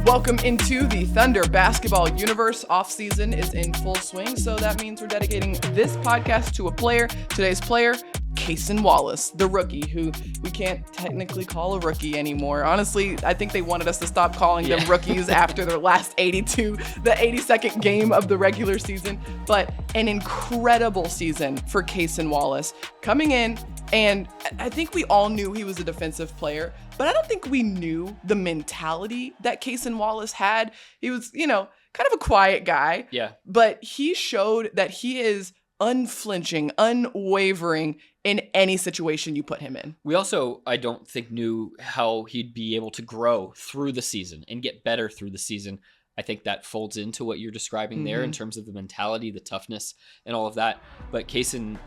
Welcome into the Thunder basketball universe. Off-season is in full swing, so that means we're dedicating this podcast to a player. Today's player, Cason Wallace, the rookie, who we can't technically call a rookie anymore. Honestly, I think they wanted us to stop calling them rookies after their last 82, the 82nd game of the regular season. But an incredible season for Cason Wallace coming in. And I think we all knew he was a defensive player, but I don't think we knew the mentality that Cason Wallace had. He was, kind of a quiet guy. Yeah. But he showed that he is unflinching, unwavering in any situation you put him in. We also, I don't think, knew how he'd be able to grow through the season and get better through the season. I think that folds into what you're describing there in terms of the mentality, the toughness, and all of that. But Cason,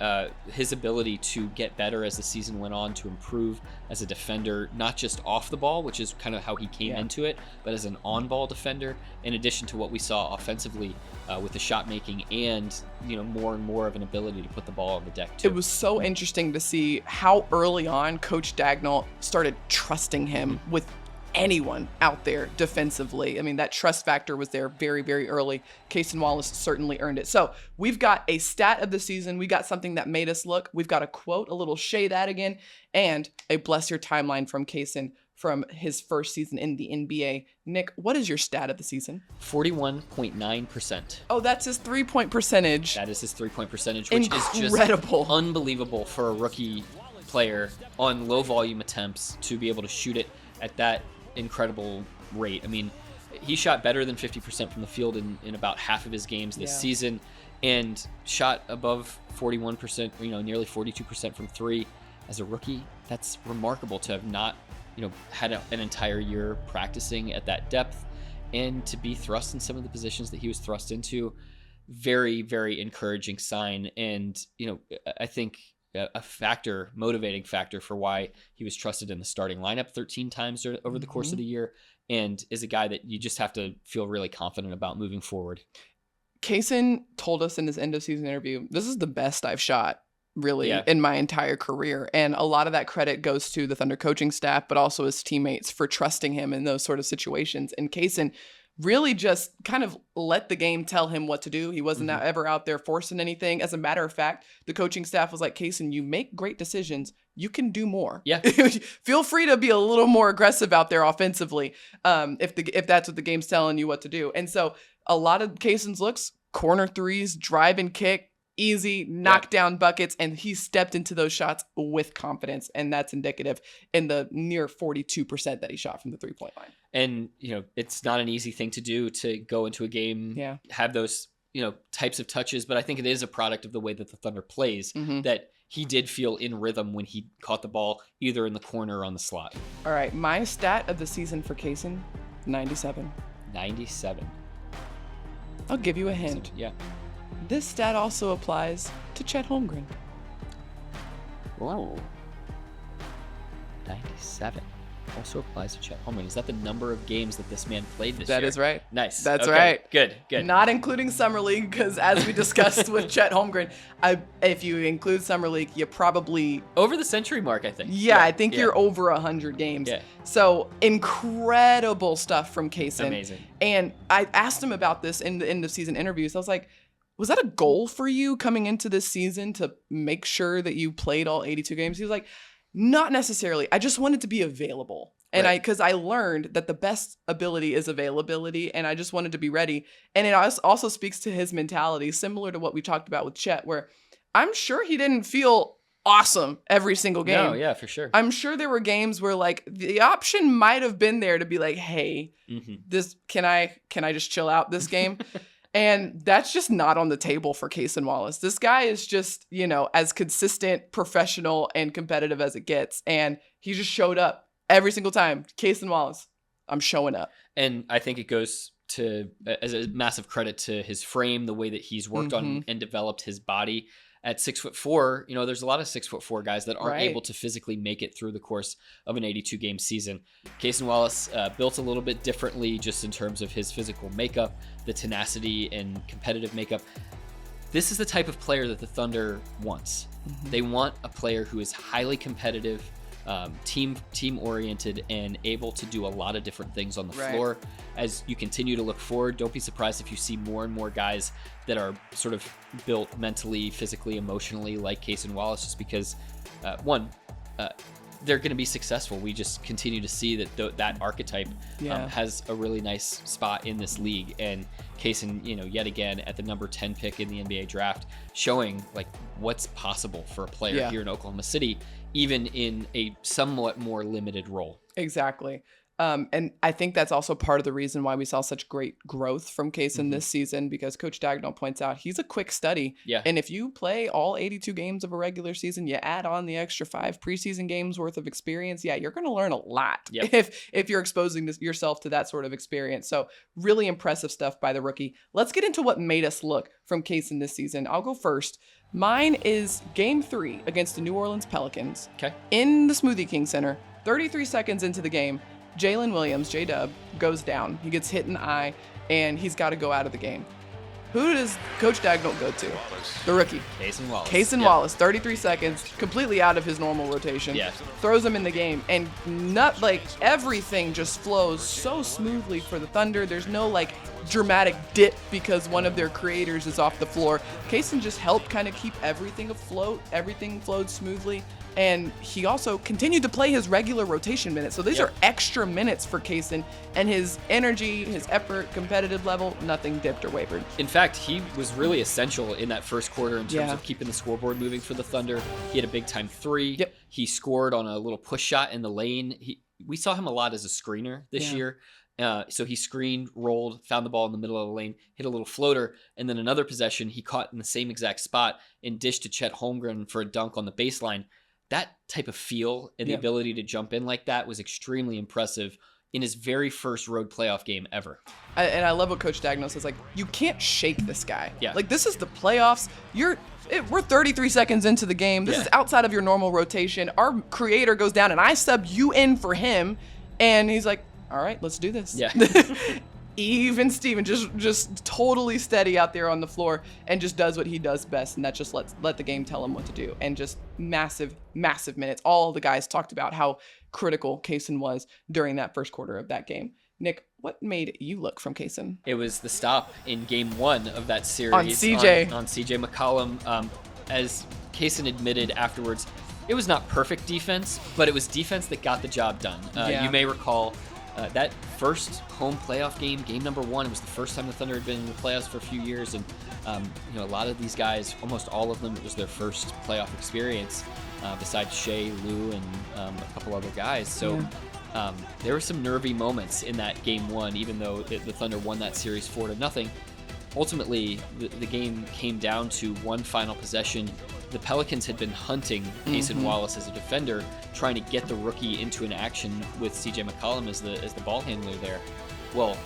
his ability to get better as the season went on, to improve as a defender, not just off the ball, which is kind of how he came into it, but as an on-ball defender, in addition to what we saw offensively with the shot making and, more and more of an ability to put the ball on the deck too. It was so interesting to see how early on Coach Dagnall started trusting him with anyone out there defensively. I mean, that trust factor was there very, very early. Cason Wallace certainly earned it. So we've got a stat of the season. We got something that made us look. We've got a quote, a little Shay That Again, and a bless your timeline from Cason from his first season in the NBA. Nick, what is your stat of the season? 41.9%. Oh, that's his 3-point percentage. That is his 3-point percentage, which incredible. Is just unbelievable for a rookie player on low volume attempts to be able to shoot it at that incredible rate. I mean, he shot better than 50% from the field in about half of his games this season, and shot above 41%, nearly 42% from three as a rookie. That's remarkable to have not, had an entire year practicing at that depth, and to be thrust in some of the positions that he was thrust into. Very, very encouraging sign. And, I think a motivating factor for why he was trusted in the starting lineup 13 times over the course of the year, and is a guy that you just have to feel really confident about moving forward. Cason told us in his end of season interview, this is the best I've shot really in my entire career. And a lot of that credit goes to the Thunder coaching staff, but also his teammates for trusting him in those sort of situations. And Cason really just kind of let the game tell him what to do. He wasn't ever out there forcing anything. As a matter of fact, the coaching staff was like, Cason, you make great decisions. You can do more. Yeah. Feel free to be a little more aggressive out there offensively if that's what the game's telling you what to do. And so a lot of Cason's looks, corner threes, drive and kick, easy knockdown buckets, and he stepped into those shots with confidence, and that's indicative in the near 42% that he shot from the 3-point line. And it's not an easy thing to do, to go into a game, have those types of touches, but I think it is a product of the way that the Thunder plays, that he did feel in rhythm when he caught the ball either in the corner or on the slot. All right, my stat of the season for Cason, 97. 97. I'll give you a hint. Yeah. This stat also applies to Chet Holmgren. Whoa. 97. Also applies to Chet Holmgren. Is that the number of games that this man played this year? That is right. Nice. That's okay. right. Good. Not including Summer League, because as we discussed with Chet Holmgren, if you include Summer League, you probably... Over the century mark, I think. Yeah, I think you're over 100 games. Yeah. So incredible stuff from Cason. Amazing. And I asked him about this in the end of season interviews. I was like, was that a goal for you coming into this season to make sure that you played all 82 games? He was like, not necessarily. I just wanted to be available. And because I learned that the best ability is availability, and I just wanted to be ready. And it also speaks to his mentality, similar to what we talked about with Chet, where I'm sure he didn't feel awesome every single game. No, yeah, for sure. I'm sure there were games where like the option might have been there to be like, hey, this can I just chill out this game? And that's just not on the table for Cason Wallace. This guy is just, as consistent, professional, and competitive as it gets. And he just showed up every single time. Cason Wallace, I'm showing up. And I think it goes to, as a massive credit to his frame, the way that he's worked on and developed his body. At 6'4", there's a lot of 6'4" guys that aren't able to physically make it through the course of an 82-game season. Cason Wallace built a little bit differently just in terms of his physical makeup, the tenacity and competitive makeup. This is the type of player that the Thunder wants. They want a player who is highly competitive, team oriented, and able to do a lot of different things on the floor. As you continue to look forward, don't be surprised if you see more and more guys that are sort of built mentally, physically, emotionally like Cason Wallace, just because they're going to be successful. We just continue to see that that archetype has a really nice spot in this league. And Cason, yet again at the number 10 pick in the NBA draft, showing like what's possible for a player here in Oklahoma City, even in a somewhat more limited role. Exactly. And I think that's also part of the reason why we saw such great growth from Cason this season, because Coach Dagnall points out he's a quick study. Yeah. And if you play all 82 games of a regular season, you add on the extra 5 preseason games worth of experience, you're going to learn a lot if you're exposing yourself to that sort of experience. So really impressive stuff by the rookie. Let's get into what made us look from Cason this season. I'll go first. Mine is Game 3 against the New Orleans Pelicans in the Smoothie King Center. 33 seconds into the game, Jalen Williams, J-Dub, goes down. He gets hit in the eye, and he's got to go out of the game. Who does Coach Dagnall go to? The rookie. Cason Wallace. Cason Wallace, 33 seconds, completely out of his normal rotation. Yeah. Throws him in the game, and everything just flows so smoothly for the Thunder. There's no dramatic dip because one of their creators is off the floor. Cason just helped kind of keep everything afloat. Everything flowed smoothly. And he also continued to play his regular rotation minutes. So these are extra minutes for Cason, and his energy, his effort, competitive level, nothing dipped or wavered. In fact, he was really essential in that first quarter in terms of keeping the scoreboard moving for the Thunder. He had a big time 3. Yep. He scored on a little push shot in the lane. We saw him a lot as a screener this year. So he screened, rolled, found the ball in the middle of the lane, hit a little floater, and then another possession he caught in the same exact spot and dished to Chet Holmgren for a dunk on the baseline. That type of feel and the ability to jump in like that was extremely impressive in his very first road playoff game ever. And I love what Coach Dagnall says, you can't shake this guy. Yeah. This is the playoffs. We're 33 seconds into the game. This is outside of your normal rotation. Our creator goes down, and I sub you in for him. And he's like, all right, let's do this. Yeah. Even Steven just totally steady out there on the floor and just does what he does best, and that just let the game tell him what to do. And just massive minutes. All the guys talked about how critical Cason was during that first quarter of that game. Nick, what made you look from Cason? It was the stop in Game 1 of that series on CJ. On CJ McCollum. As Cason admitted afterwards, it was not perfect defense, but it was defense that got the job done. You may recall that first home playoff game number 1, it was the first time the Thunder had been in the playoffs for a few years, and a lot of these guys, almost all of them, it was their first playoff experience, besides Shea, Lou, and a couple other guys. So there were some nervy moments in that Game 1, even though the Thunder won that series 4-0. Ultimately, the game came down to one final possession. The Pelicans had been hunting Cason Wallace as a defender, trying to get the rookie into an action with CJ McCollum as the ball handler there. Well,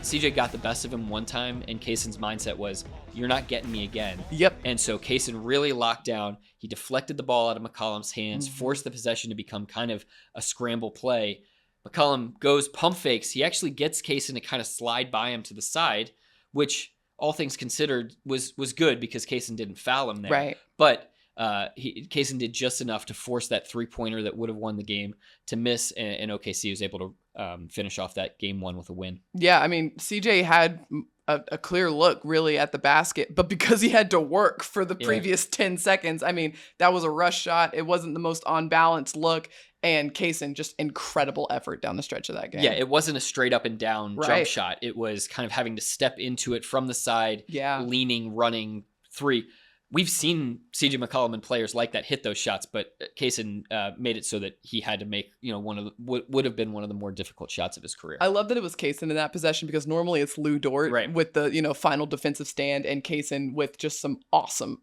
CJ got the best of him one time, and Cason's mindset was, you're not getting me again. Yep. And so Cason really locked down. He deflected the ball out of McCollum's hands, forced the possession to become kind of a scramble play. McCollum goes pump fakes. He actually gets Cason to kind of slide by him to the side, which, all things considered, was good because Cason didn't foul him there. Right. But Cason did just enough to force that 3-pointer that would have won the game to miss, and OKC was able to finish off that Game 1 with a win. Yeah, I mean, CJ had a clear look really at the basket, but because he had to work for the previous 10 seconds, I mean, that was a rush shot. It wasn't the most on-balance look. And Cason, just incredible effort down the stretch of that game. Yeah, it wasn't a straight up and down jump shot. It was kind of having to step into it from the side, leaning, running, 3. We've seen CJ McCollum and players like that hit those shots, but Cason made it so that he had to make, one of the, would have been one of the more difficult shots of his career. I love that it was Cason in that possession, because normally it's Lou Dort with the, final defensive stand, and Cason with just some awesome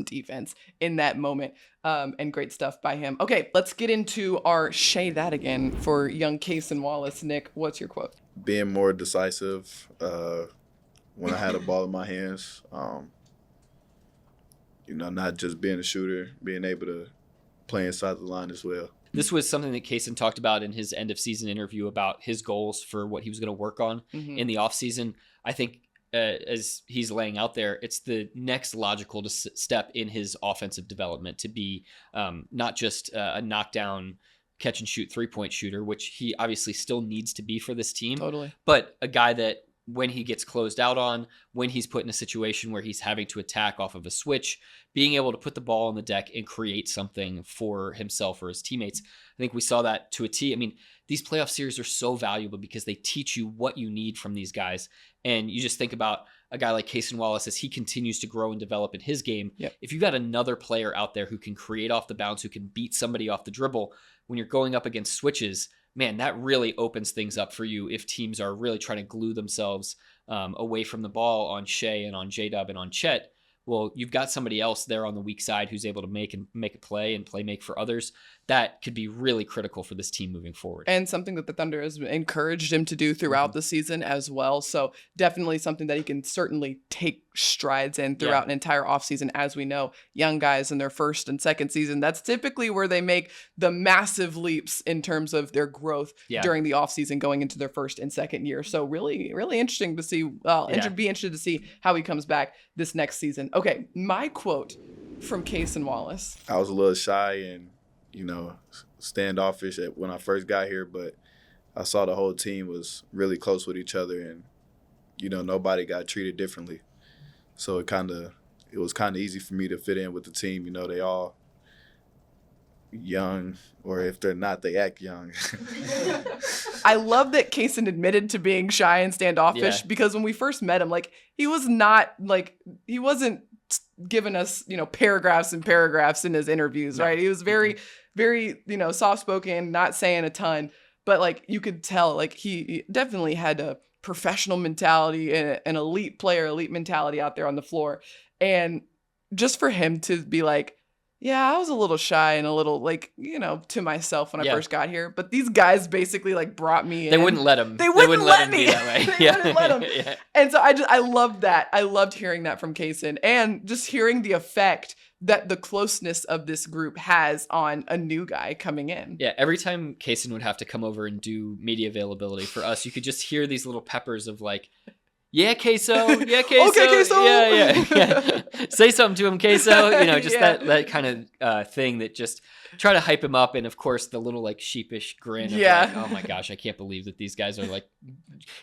defense in that moment, and great stuff by him. Okay, let's get into our Shay That Again for young Cason Wallace. Nick, what's your quote? Being more decisive when I had a ball in my hands. Not just being a shooter, being able to play inside the line as well. This was something that Cason talked about in his end of season interview about his goals for what he was going to work on in the offseason. I think as he's laying out there, it's the next logical step in his offensive development to be not just a knockdown catch and shoot 3-point shooter, which he obviously still needs to be for this team. Totally. But a guy that when he gets closed out on, when he's put in a situation where he's having to attack off of a switch, being able to put the ball on the deck and create something for himself or his teammates. I think we saw that to a T. I mean, these playoff series are so valuable because they teach you what you need from these guys. And you just think about a guy like Cason Wallace as he continues to grow and develop in his game. Yep. If you've got another player out there who can create off the bounce, who can beat somebody off the dribble, when you're going up against switches, man, that really opens things up for you if teams are really trying to glue themselves away from the ball on Shea and on J-Dub and on Chet. Well, you've got somebody else there on the weak side who's able to make a play and make for others. That could be really critical for this team moving forward. And something that the Thunder has encouraged him to do throughout the season as well. So definitely something that he can certainly take strides in throughout an entire offseason. As we know, young guys in their first and second season, that's typically where they make the massive leaps in terms of their growth during the offseason going into their first and second year. So really, really interesting to see. Be interested to see how he comes back this next season. Okay, my quote from Cason Wallace. I was a little shy and, standoffish when I first got here, but I saw the whole team was really close with each other and, nobody got treated differently. So it was kind of easy for me to fit in with the team. They all young, or if they're not, they act young. I love that Cason admitted to being shy and standoffish because when we first met him, he wasn't giving us, paragraphs and paragraphs in his interviews, right? He was very, very, soft-spoken, not saying a ton, but you could tell, he definitely had a professional mentality and an elite mentality out there on the floor. And just for him to be yeah, I was a little shy and a little to myself when I first got here, but these guys basically brought me in. They wouldn't let him. They wouldn't let him me. Be that way. They wouldn't let him. And so I loved that. I loved hearing that from Cason and just hearing the effect that the closeness of this group has on a new guy coming in. Yeah, every time Cason would have to come over and do media availability for us, you could just hear these little peppers of yeah, Queso. Yeah, Queso. Okay, Queso. Yeah. Say something to him, Queso. That kind of thing that just try to hype him up. And of course, the little sheepish grin of oh my gosh, I can't believe that these guys are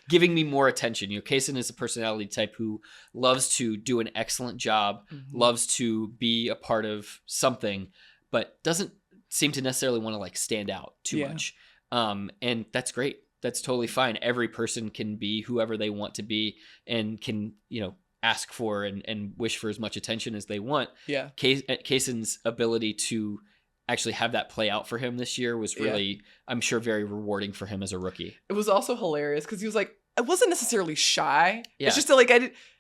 giving me more attention. Cason is a personality type who loves to do an excellent job, loves to be a part of something, but doesn't seem to necessarily want to stand out too much. And that's great. That's totally fine. Every person can be whoever they want to be and can, ask for and wish for as much attention as they want. Yeah. Cason's ability to actually have that play out for him this year was really, I'm sure, very rewarding for him as a rookie. It was also hilarious because he was I wasn't necessarily shy. Yeah. It's just that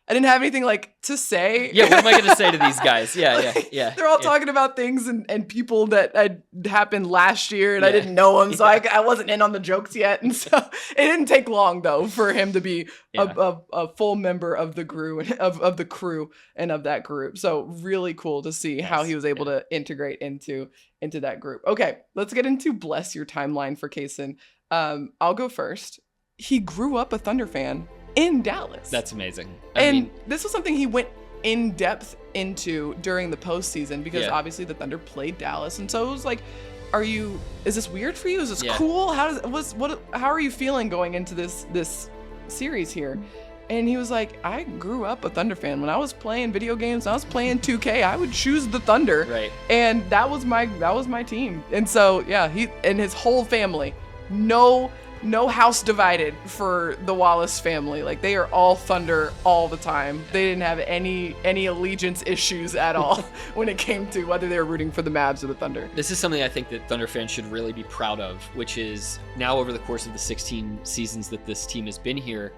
I didn't have anything to say. Yeah, what am I going to say to these guys? Yeah. They're all talking about things and people that had happened last year and I didn't know them, so I wasn't in on the jokes yet. And so it didn't take long though for him to be a full member of the crew of the crew and of that group. So really cool to see how he was able to integrate into that group. Okay, let's get into bless your timeline for Cason. I'll go first. He grew up a Thunder fan in Dallas. That's amazing. I mean, this was something he went in depth into during the postseason because obviously the Thunder played Dallas, and so it was is this weird for you? Is this cool? How are you feeling going into this series here? And he was I grew up a Thunder fan. When I was playing video games, I was playing 2K, I would choose the Thunder. Right. And that was my team. And so he and his whole family, no house divided for the Wallace family. They are all Thunder all the time. They didn't have any allegiance issues at all when it came to whether they were rooting for the Mavs or the Thunder. This is something I think that Thunder fans should really be proud of, which is now over the course of the 16 seasons that this team has been here,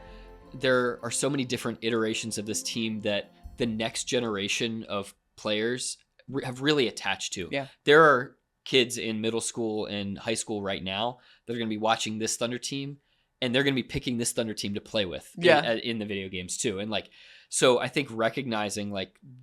there are so many different iterations of this team that the next generation of players have really attached to. Yeah. There are kids in middle school and high school right now that are going to be watching this Thunder team and they're going to be picking this Thunder team to play with in the video games too. And so I think recognizing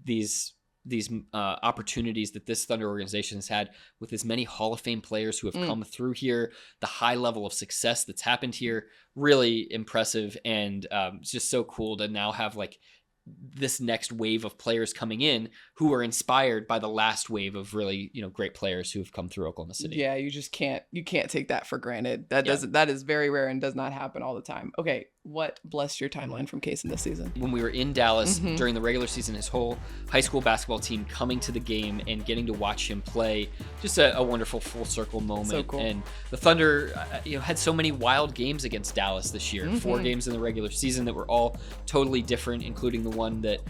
these these opportunities that this Thunder organization has had with as many Hall of Fame players who have come through here, the high level of success that's happened here, really impressive. And it's just so cool to now have like this next wave of players coming in who are inspired by the last wave of really, great players who have come through Oklahoma City. Yeah, you can't take that for granted. That is very rare and does not happen all the time. Okay, what blessed your timeline from Cason this season? When we were in Dallas during the regular season, his whole high school basketball team coming to the game and getting to watch him play, just a wonderful full circle moment. So cool. And the Thunder, had so many wild games against Dallas this year. 4 games in the regular season that were all totally different, including the one that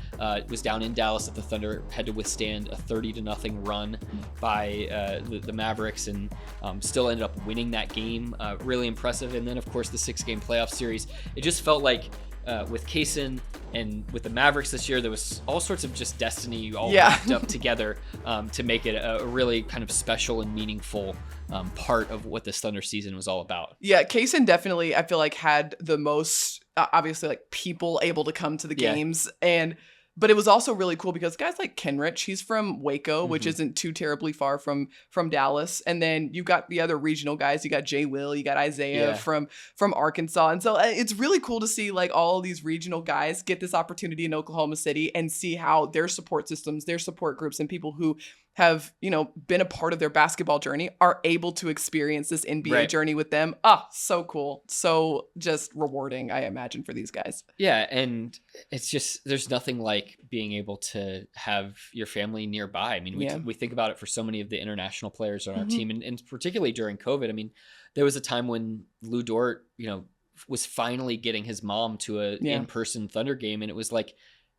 was down in Dallas that the Thunder had to withstand a 30-0 run by the Mavericks and still ended up winning that game. Really impressive. And then, of course, the 6-game playoff series. It just felt like with Cason and with the Mavericks this year, there was all sorts of just destiny all wrapped up together to make it a really kind of special and meaningful part of what this Thunder season was all about. Yeah, Cason definitely, I feel like, had the most, obviously, like, people able to come to the games. But it was also really cool because guys like Kenrich, he's from Waco, which isn't too terribly far from Dallas. And then you got the other regional guys. You got Jay Will, you got Isaiah from Arkansas. And so it's really cool to see like all of these regional guys get this opportunity in Oklahoma City and see how their support systems, their support groups, and people who have, been a part of their basketball journey are able to experience this NBA journey with them. So cool. So just rewarding, I imagine, for these guys. Yeah. And it's just, there's nothing like being able to have your family nearby. I mean, we think about it for so many of the international players on our team, and particularly during COVID. I mean, there was a time when Lou Dort, was finally getting his mom to a in-person Thunder game. And it was like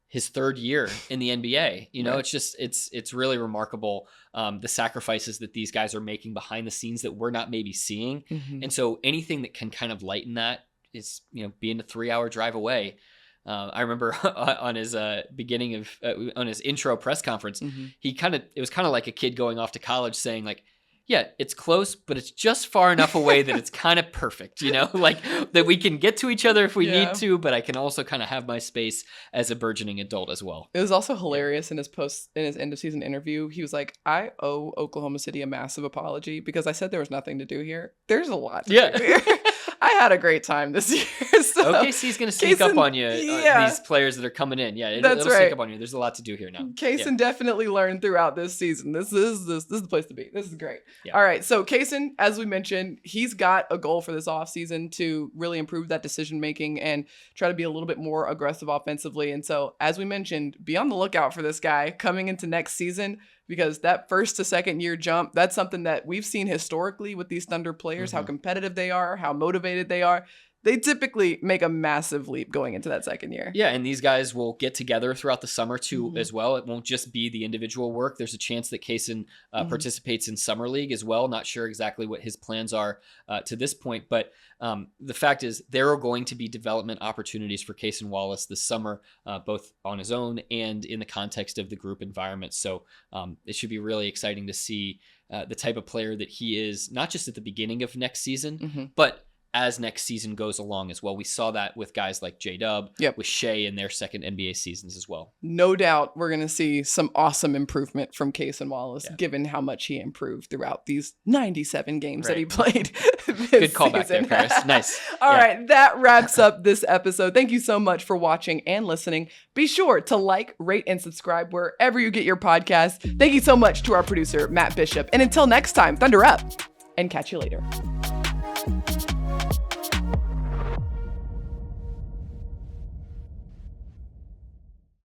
his 3rd year in the NBA. It's just, it's really remarkable, the sacrifices that these guys are making behind the scenes that we're not maybe seeing. And so anything that can kind of lighten that is, being a 3-hour drive away. I remember on his beginning of, on his intro press conference, it was kind of like a kid going off to college saying like, yeah, it's close, but it's just far enough away that it's kind of perfect, like that we can get to each other if we need to, but I can also kind of have my space as a burgeoning adult as well. It was also hilarious in his end of season interview. He was like, I owe Oklahoma City a massive apology because I said there was nothing to do here. There's a lot to do here. I had a great time this year. So OKC's going to sneak up on you, these players that are coming in. Yeah, it'll sneak up on you. There's a lot to do here now. Cason definitely learned throughout this season. This is the place to be. This is great. Yeah. All right, so Cason, as we mentioned, he's got a goal for this offseason to really improve that decision-making and try to be a little bit more aggressive offensively. And so, as we mentioned, be on the lookout for this guy coming into next season, because that 1st to 2nd year jump, that's something that we've seen historically with these Thunder players, how competitive they are, how motivated they are. They typically make a massive leap going into that 2nd year. Yeah, and these guys will get together throughout the summer too as well. It won't just be the individual work. There's a chance that Cason participates in Summer League as well. Not sure exactly what his plans are to this point, but the fact is there are going to be development opportunities for Cason Wallace this summer, both on his own and in the context of the group environment. So it should be really exciting to see the type of player that he is, not just at the beginning of next season, but as next season goes along as well. We saw that with guys like J-Dub, with Shea in their 2nd NBA seasons as well. No doubt we're going to see some awesome improvement from Cason Wallace, given how much he improved throughout these 97 games that he played. Good callback there, Paris. Nice. All right, that wraps up this episode. Thank you so much for watching and listening. Be sure to like, rate, and subscribe wherever you get your podcasts. Thank you so much to our producer, Matt Bishop. And until next time, Thunder up, and catch you later.